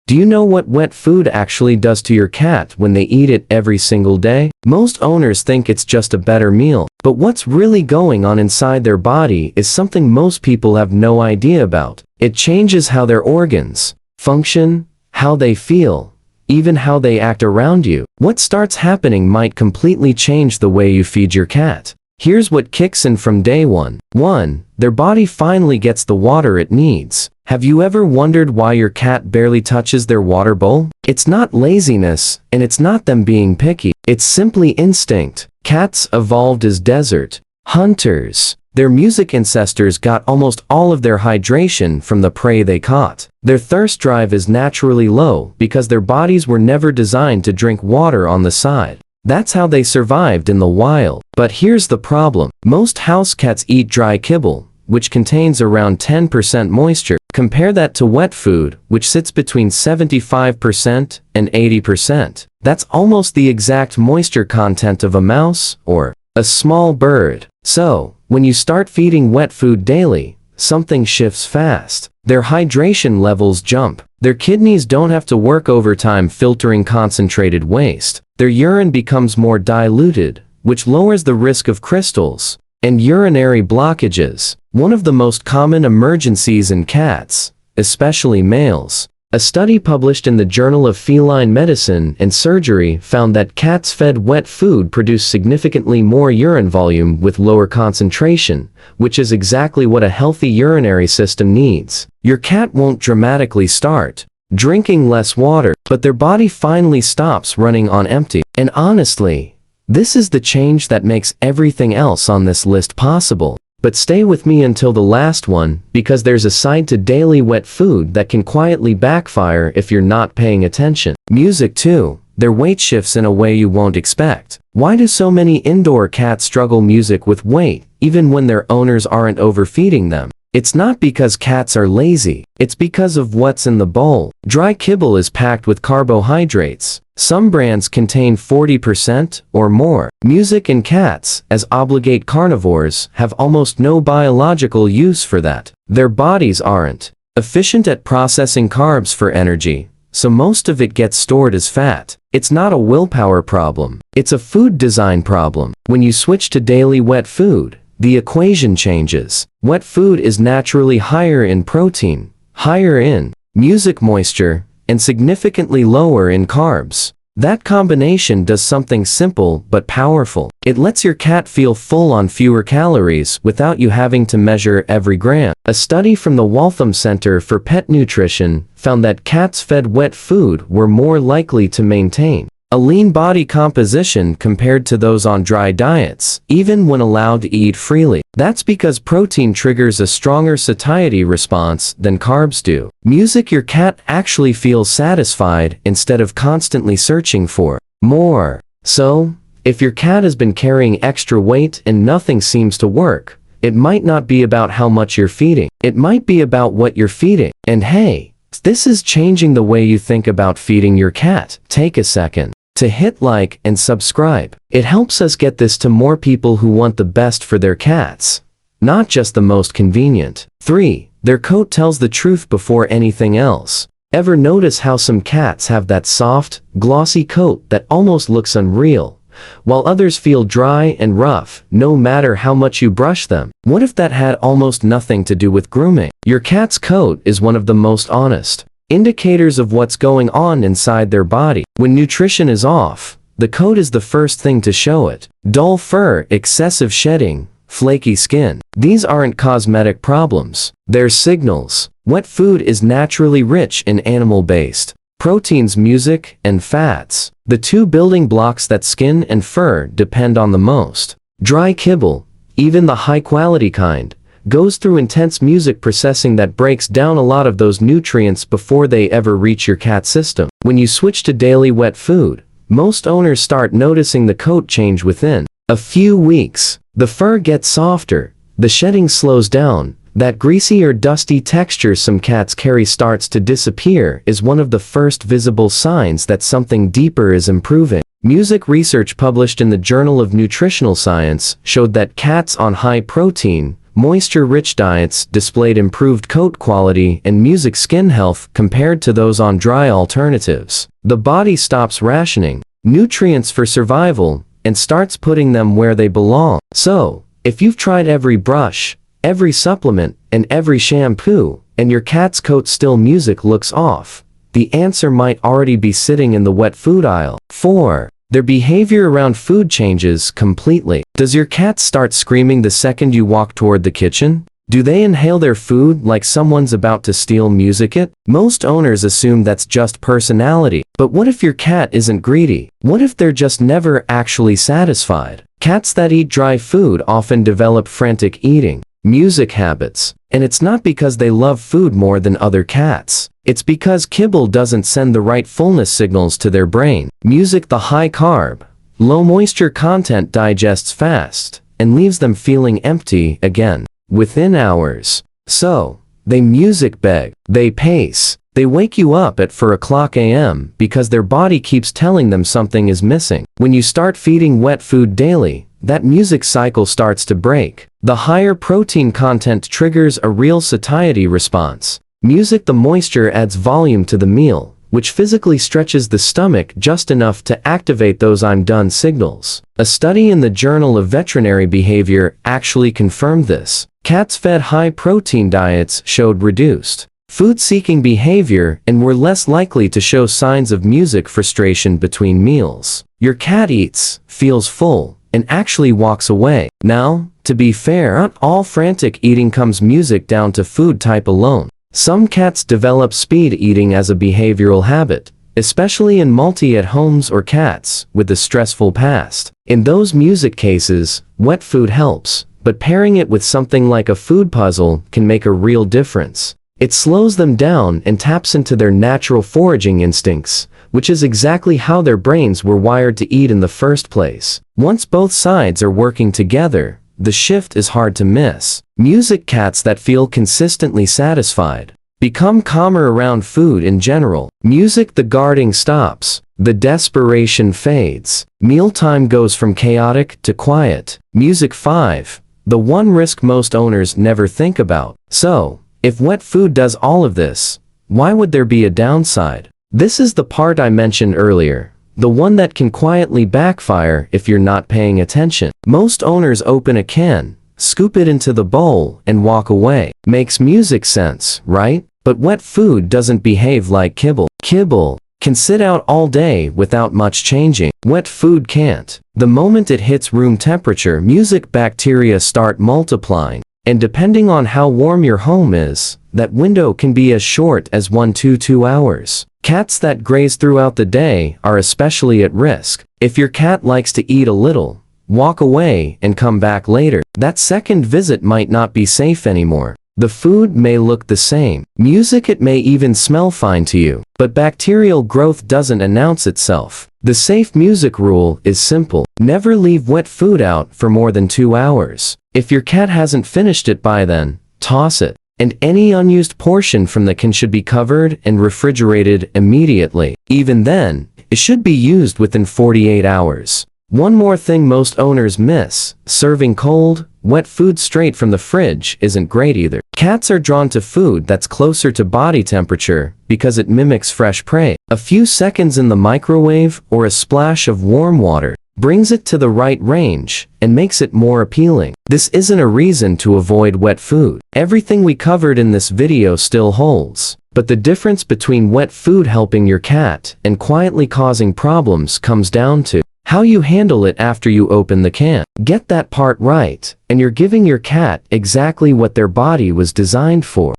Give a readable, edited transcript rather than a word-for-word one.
Do you know what wet food actually does to your cat when they eat it every single day? Most owners think it's just a better meal, but what's really going on inside their body is something most people have no idea about. It changes how their organs function, how they feel, even how they act around you. What starts happening might completely change the way you feed your cat. Here's what kicks in from day one. 1. Their body finally gets the water it needs. Have you ever wondered why your cat barely touches their water bowl? It's not laziness, and it's not them being picky. It's simply instinct. Cats evolved as desert hunters. Their music ancestors got almost all of their hydration from the prey they caught. Their thirst drive is naturally low because their bodies were never designed to drink water on the side. That's how they survived in the wild. But here's the problem. Most house cats eat dry kibble, which contains around 10% moisture. Compare that to wet food, which sits between 75% and 80%. That's almost the exact moisture content of a mouse or a small bird. So, when you start feeding wet food daily, something shifts fast. Their hydration levels jump. Their kidneys don't have to work overtime filtering concentrated waste. Their urine becomes more diluted, which lowers the risk of crystals and urinary blockages, one of the most common emergencies in cats, especially males. A study published in the Journal of Feline Medicine and Surgery found that cats fed wet food produce significantly more urine volume with lower concentration, which is exactly what a healthy urinary system needs. Your cat won't dramatically start drinking less water, but their body finally stops running on empty. And honestly, this is the change that makes everything else on this list possible. But stay with me until the last one, because there's a side to daily wet food that can quietly backfire if you're not paying attention. Music too. Their weight shifts in a way you won't expect. Why do so many indoor cats struggle music with weight, even when their owners aren't overfeeding them? It's not because cats are lazy. It's because of what's in the bowl. Dry kibble is packed with carbohydrates. Some brands contain 40% or more. Music and cats, as obligate carnivores, have almost no biological use for that. Their bodies aren't efficient at processing carbs for energy, so most of it gets stored as fat. It's not a willpower problem. It's a food design problem. When you switch to daily wet food, the equation changes. Wet food is naturally higher in protein, higher in music moisture, and significantly lower in carbs. That combination does something simple but powerful. It lets your cat feel full on fewer calories without you having to measure every gram. A study from the Waltham Center for Pet Nutrition found that cats fed wet food were more likely to maintain a lean body composition compared to those on dry diets, even when allowed to eat freely. That's because protein triggers a stronger satiety response than carbs do. Music. Your cat actually feels satisfied instead of constantly searching for more. So, if your cat has been carrying extra weight and nothing seems to work, it might not be about how much you're feeding. It might be about what you're feeding. And hey, this is changing the way you think about feeding your cat. Take a second to hit like and subscribe. It helps us get this to more people who want the best for their cats, not just the most convenient. 3. Their coat tells the truth before anything else. Ever notice how some cats have that soft, glossy coat that almost looks unreal, while others feel dry and rough no matter how much you brush them? What if that had almost nothing to do with grooming? Your cat's coat is one of the most honest indicators of what's going on inside their body. When nutrition is off, the coat is the first thing to show it. Dull fur, excessive shedding, flaky skin. These aren't cosmetic problems. They're signals. Wet food is naturally rich in animal-based proteins, music, and fats, the two building blocks that skin and fur depend on the most. Dry kibble, even the high-quality kind, goes through intense music processing that breaks down a lot of those nutrients before they ever reach your cat's system. When you switch to daily wet food, most owners start noticing the coat change within a few weeks. The fur gets softer, the shedding slows down, that greasy or dusty texture some cats carry starts to disappear is one of the first visible signs that something deeper is improving. Music research published in the Journal of Nutritional Science showed that cats on high protein, Moisture-rich diets displayed improved coat quality and mucus skin health compared to those on dry alternatives. The body stops rationing nutrients for survival and starts putting them where they belong. So, if you've tried every brush, every supplement, and every shampoo, and your cat's coat still looks off, the answer might already be sitting in the wet food aisle. 4. Their behavior around food changes completely. Does your cat start screaming the second you walk toward the kitchen? Do they inhale their food like someone's about to steal it? Most owners assume that's just personality. But what if your cat isn't greedy? What if they're just never actually satisfied? Cats that eat dry food often develop frantic eating, music habits. And it's not because they love food more than other cats. It's because kibble doesn't send the right fullness signals to their brain. Music, the high carb, low moisture content, digests fast and leaves them feeling empty again within hours. So, they music beg, they pace, they wake you up at 4 a.m. because their body keeps telling them something is missing. When you start feeding wet food daily, that music cycle starts to break. The higher protein content triggers a real satiety response. Music, the moisture, adds volume to the meal, which physically stretches the stomach just enough to activate those "I'm done" signals. A study in the Journal of Veterinary Behavior actually confirmed this. Cats fed high-protein diets showed reduced food-seeking behavior and were less likely to show signs of music frustration between meals. Your cat eats, feels full, and actually walks away. Now, to be fair, not all frantic eating comes music down to food type alone. Some cats develop speed eating as a behavioral habit, especially in multi-at-homes or cats with a stressful past. In those music cases, wet food helps, but pairing it with something like a food puzzle can make a real difference. It slows them down and taps into their natural foraging instincts, which is exactly how their brains were wired to eat in the first place. Once both sides are working together, the shift is hard to miss. Music, cats that feel consistently satisfied become calmer around food in general. Music, the guarding stops, the desperation fades. Mealtime goes from chaotic to quiet. Music. 5. The one risk most owners never think about. So, if wet food does all of this, why would there be a downside? This is the part I mentioned earlier, the one that can quietly backfire if you're not paying attention. Most owners open a can, scoop it into the bowl, and walk away. Makes music sense, right? But wet food doesn't behave like kibble. Kibble can sit out all day without much changing. Wet food can't. The moment it hits room temperature, music bacteria start multiplying. And depending on how warm your home is, that window can be as short as 1 to 2 hours. Cats that graze throughout the day are especially at risk. If your cat likes to eat a little, walk away and come back later, that second visit might not be safe anymore. The food may look the same. Music, it may even smell fine to you. But bacterial growth doesn't announce itself. The safe music rule is simple. Never leave wet food out for more than 2 hours. If your cat hasn't finished it by then, toss it. And any unused portion from the can should be covered and refrigerated immediately. Even then, it should be used within 48 hours. One more thing most owners miss: serving cold, wet food straight from the fridge isn't great either. Cats are drawn to food that's closer to body temperature because it mimics fresh prey. A few seconds in the microwave or a splash of warm water brings it to the right range and makes it more appealing. This isn't a reason to avoid wet food. Everything we covered in this video still holds. But the difference between wet food helping your cat and quietly causing problems comes down to how you handle it after you open the can. Get that part right, and you're giving your cat exactly what their body was designed for.